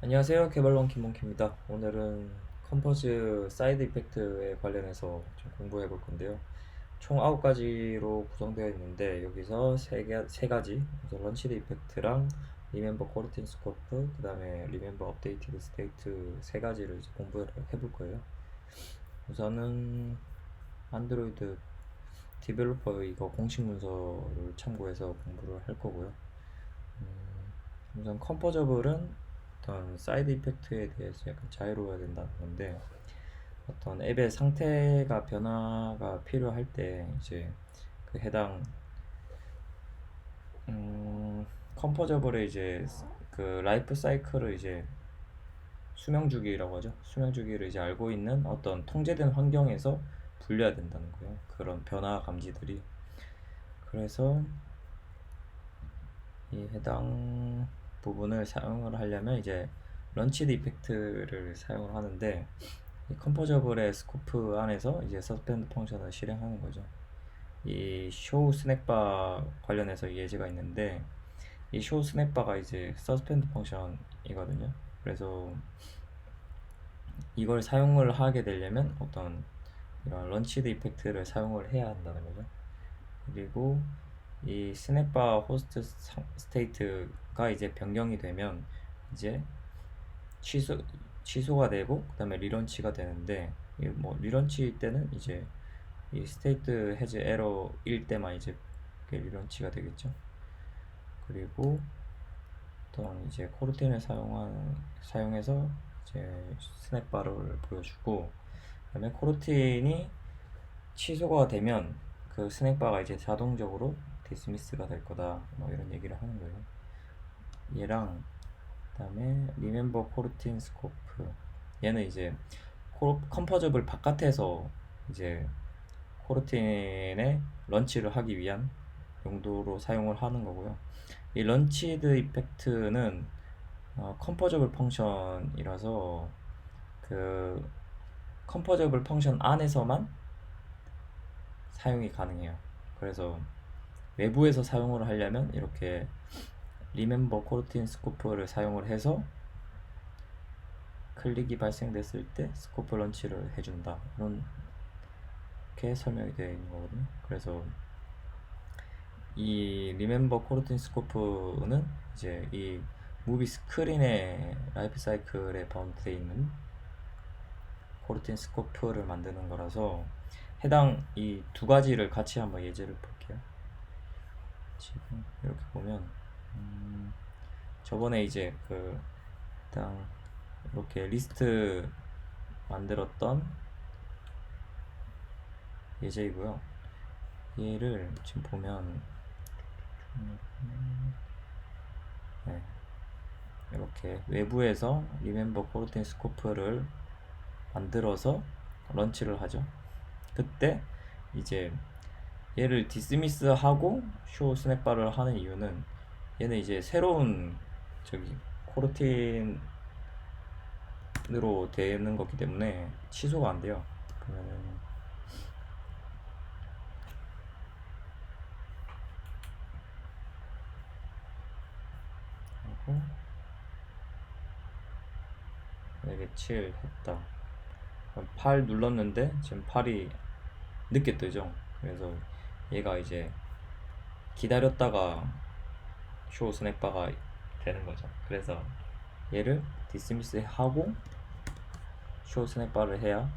안녕하세요. 개발원 김몽키입니다. 오늘은 컴포즈 사이드 이펙트에 관련해서 좀 공부해 볼 건데요. 총 9가지로 구성되어 있는데 여기서 세 가지, 우선 런치드 이펙트랑 리멤버 코르틴 스코프, 그 다음에 리멤버 업데이티드 스테이트 세 가지를 이제 공부해 볼 거예요. 우선은 안드로이드 디벨로퍼 이거 공식 문서를 참고해서 공부를 할 거고요. 우선 컴포저블은 어떤 사이드 이펙트에 대해서 약간 자유로워야 된다는 건데, 어떤 앱의 상태가 변화가 필요할 때 이제 그 해당 컴포저블의 이제 그 라이프 사이클을 이제 수명 주기라고 하죠. 수명 주기를 이제 알고 있는 어떤 통제된 환경에서 분류해야 된다는 거예요. 그런 변화 감지들이. 그래서 이 해당 부분을 사용을 하려면 이제 런치드 이펙트를 사용을 하는데, 이 컴포저블의 스코프 안에서 이제 서스펜드 펑션을 실행하는 거죠. 이 쇼 스냅바 관련해서 예제가 있는데, 이 쇼 스냅바가 이제 서스펜드 펑션이거든요. 그래서 이걸 사용을 하게 되려면 어떤 이런 런치드 이펙트를 사용을 해야 한다는 거죠. 그리고 이 스냅바 호스트 스테이트가 이제 변경이 되면 이제 취소 취소가 되고, 그다음에 리런치가 되는데, 뭐 리런치 때는 이제 이 스테이트 해즈 에러일 때만 이제 리런치가 되겠죠. 그리고 어떤 이제 코르틴을 사용해서 이제 스냅바를 보여주고, 그다음에 코르틴이 취소가 되면 그 스냅바가 이제 자동적으로 디스미스가 될 거다, 뭐 이런 얘기를 하는 거예요. 얘랑 그다음에 리멤버 코르틴 스코프, 얘는 이제 컴포저블 바깥에서 이제 코르틴의 런치를 하기 위한 용도로 사용을 하는 거고요. 이 런치드 이펙트는 컴포저블 펑션이라서 그 컴포저블 펑션 안에서만 사용이 가능해요. 그래서 외부에서 사용을 하려면 이렇게 리멤버 코르틴 스코프를 사용을 해서 클릭이 발생됐을 때 스코프 런치를 해준다, 이렇게 설명이 되어 있는 거거든요. 그래서 이 리멤버 코르틴 스코프는 이제 이 무비 스크린의 라이프 사이클에 바운드되어 있는 코르틴 스코프를 만드는 거라서, 해당 이 두 가지를 같이 한번 예제를 볼게요. 지금 이렇게 보면 저번에 이제 그 일단 이렇게 리스트 만들었던 예제이고요. 얘를 지금 보면 네, 이렇게 외부에서 리멤버 코르틴 스코프를 만들어서 런치를 하죠. 그때 이제 얘를 디스미스 하고 쇼 스냅바를 하는 이유는, 얘는 이제 새로운 저기 코르틴으로 되는 거기 때문에 취소가 안 돼요. 그러면은 하고 만약에 7 했다, 8 눌렀는데 지금 8이 늦게 뜨죠. 그래서 얘가 이제 기다렸다가 쇼 스냅바가 되는 거죠. 그래서 얘를 디스미스 하고 쇼 스냅바를 해야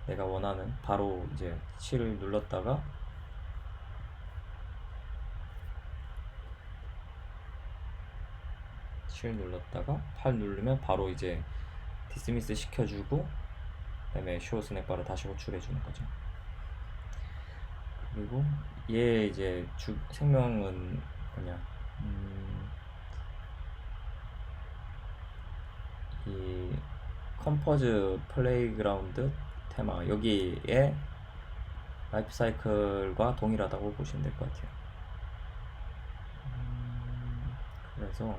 내가 원하는, 바로 이제 7을 눌렀다가 7 눌렀다가 8 누르면 바로 이제 디스미스 시켜주고, 그 다음에 쇼 스냅바를 다시 호출해주는 거죠. 그리고 얘 이제 생명은 뭐냐, 이 컴포즈 플레이그라운드 테마, 여기에 라이프 사이클과 동일하다고 보시면 될 것 같아요. 그래서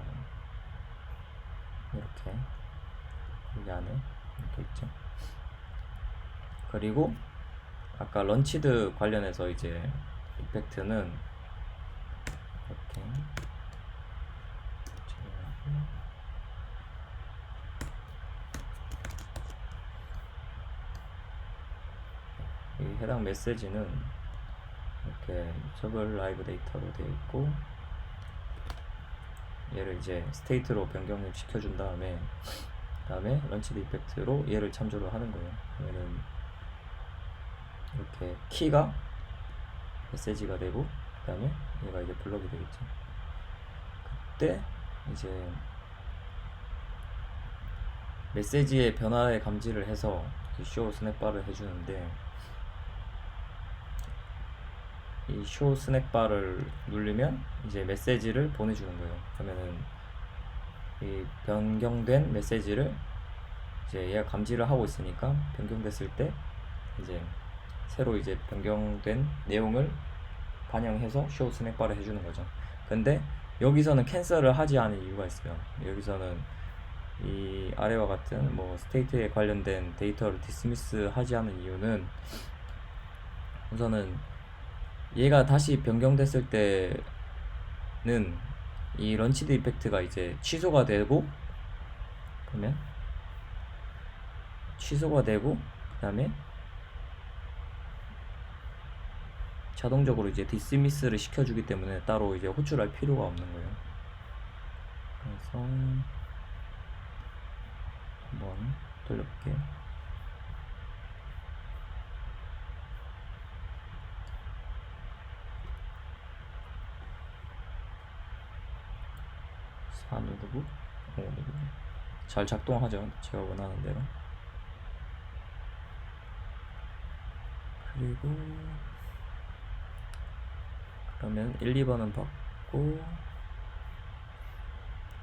이렇게 여기 안에 이렇게 있죠. 그리고 아까 런치드 관련해서 이제 이펙트는 이렇게 이 해당 메시지는 이렇게 저걸 라이브 데이터로 되어 있고, 얘를 이제 스테이트로 변경을 시켜준 다음에 런치드 이펙트로 얘를 참조를 하는 거예요. 얘는 이렇게 키가 메시지가 되고, 그 다음에 얘가 이제 블럭이 되겠죠. 그때 이제 메시지의 변화에 감지를 해서 쇼 스냅바를 해주는데, 이 쇼 스냅바를 누르면 이제 메시지를 보내주는 거예요. 그러면은 이 변경된 메시지를 이제 얘가 감지를 하고 있으니까, 변경됐을 때 이제 새로 이제 변경된 내용을 반영해서 쇼 스냅바를 해주는 거죠. 근데 여기서는 캔슬을 하지 않을 이유가 있어요. 여기서는 이 아래와 같은 뭐 스테이트에 관련된 데이터를 디스미스 하지 않은 이유는, 우선은 얘가 다시 변경됐을 때는 이 런치드 이펙트가 이제 취소가 되고, 그러면 취소가 되고, 그 다음에 자동적으로 이제 디스미스를 시켜주기 때문에 따로 이제 호출할 필요가 없는 거예요. 그래서 한번 돌려볼게요. 누르고 5 누르고 잘 작동하죠. 제가 원하는 대로. 그리고 그러면 1, 2번은 받고,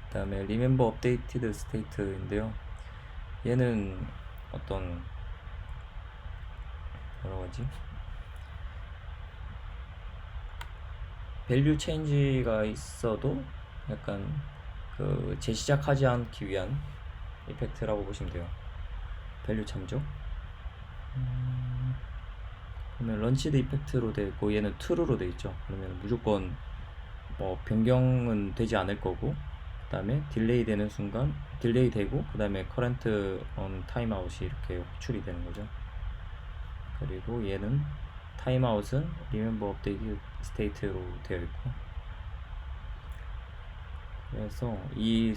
그 다음에 remember updated state인데요. 얘는 어떤 뭐라고 하지? 밸류 체인지가 있어도 약간 그 재시작하지 않기 위한 이펙트라고 보시면 돼요. 밸류 참조. 그러면 런치드 이펙트로 되어 있고, 얘는 true로 되어 있죠. 그러면 무조건 뭐 변경은 되지 않을 거고, 그 다음에 딜레이 되는 순간 딜레이 되고, 그 다음에 current on timeout이 이렇게 호출이 되는 거죠. 그리고 얘는 타임아웃은 remember update state로 되어 있고, 그래서 이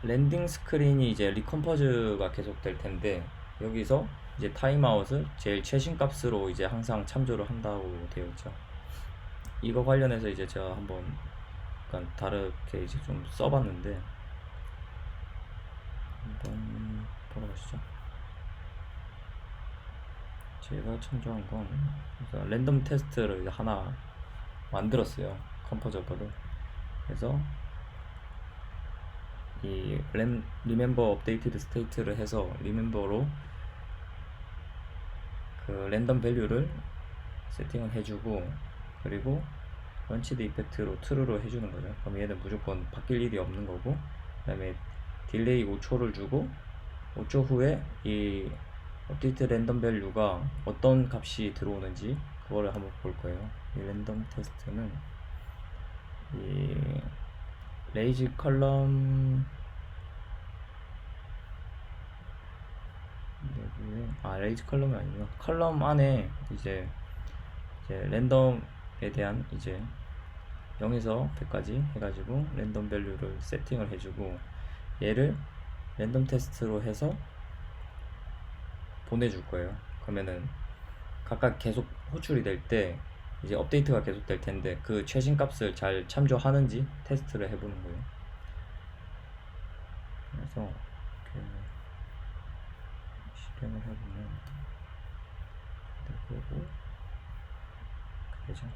랜딩 스크린이 이제 리컴포즈가 계속 될 텐데, 여기서 이제 타임아웃을 제일 최신 값으로 이제 항상 참조를 한다고 되어 있죠. 이거 관련해서 이제 제가 한번 약간 다르게 이제 좀 써봤는데, 한번 보러 가시죠. 제가 참조한 건 랜덤 테스트를 하나 만들었어요. 컴포저버를. 그래서 이 remember updated state를 해서 remember로 그 랜덤 밸류를 세팅을 해주고, 그리고 런치드 이펙트로 true로 해주는 거죠. 그럼 얘는 무조건 바뀔 일이 없는 거고, 그 다음에 딜레이 5초를 주고, 5초 후에 이 업데이트 랜덤 밸류가 어떤 값이 들어오는지 그거를 한번 볼 거예요. 이 랜덤 테스트는 이 레이즈 컬럼 레이즈 컬럼이 아니구나. 컬럼 안에 이제 랜덤에 대한 이제 0에서 100까지 해가지고 랜덤 밸류를 세팅을 해주고, 얘를 랜덤 테스트로 해서 보내줄 거예요. 그러면은 각각 계속 호출이 될 때 이제 업데이트가 계속 될 텐데, 그 최신 값을 잘 참조하는지 테스트를 해보는 거예요. 그래서 이렇게 실행을 해보면 되고, 그죠?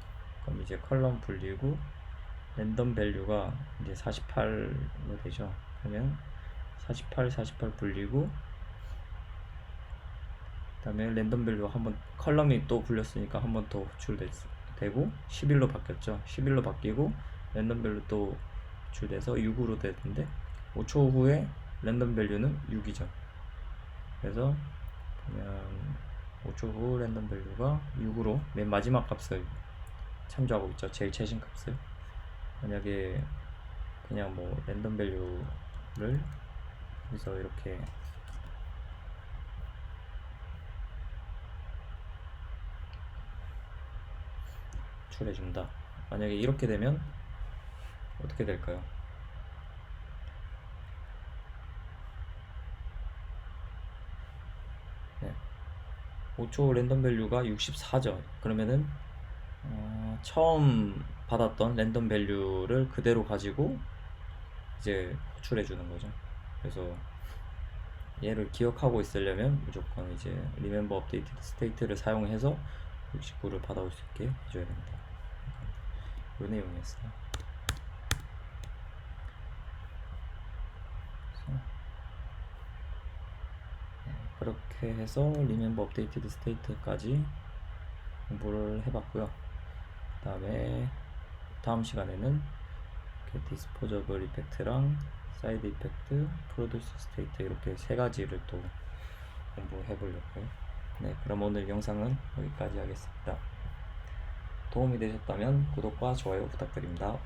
그럼 이제 컬럼 불리고 랜덤 밸류가 이제 48로 되죠. 그러면 48 불리고, 그 다음에 랜덤 밸류 한번 컬럼이 또 불렸으니까 한 번 더 호출되고 11로 바뀌었죠. 11로 바뀌고 랜덤 밸류 또 호출돼서 6으로 되는데, 5초 후에 랜덤 밸류는 6이죠. 그래서 그냥 5초 후 랜덤 밸류가 6으로 맨 마지막 값을 참조하고 있죠. 제일 최신 값을. 만약에 그냥 뭐 랜덤 밸류를 여기서 이렇게 추출해준다. 만약에 이렇게 되면 어떻게 될까요? 네. 5초 랜덤 밸류가 64죠. 그러면은 처음 받았던 랜덤 밸류를 그대로 가지고 이제 호출해 주는 거죠. 그래서 얘를 기억하고 있으려면 무조건 이제 remember updated state를 사용해서 69를 받아올 수 있게 해줘야 됩니다. 이 내용이었어요. 그렇게 해서 remember updated state까지 공부를 해봤고요. 그 다음에 다음 시간에는 disposable effect랑 side effect, produce state 이렇게 세 가지를 또 공부해 보려고요. 네, 그럼 오늘 영상은 여기까지 하겠습니다. 도움이 되셨다면 구독과 좋아요 부탁드립니다.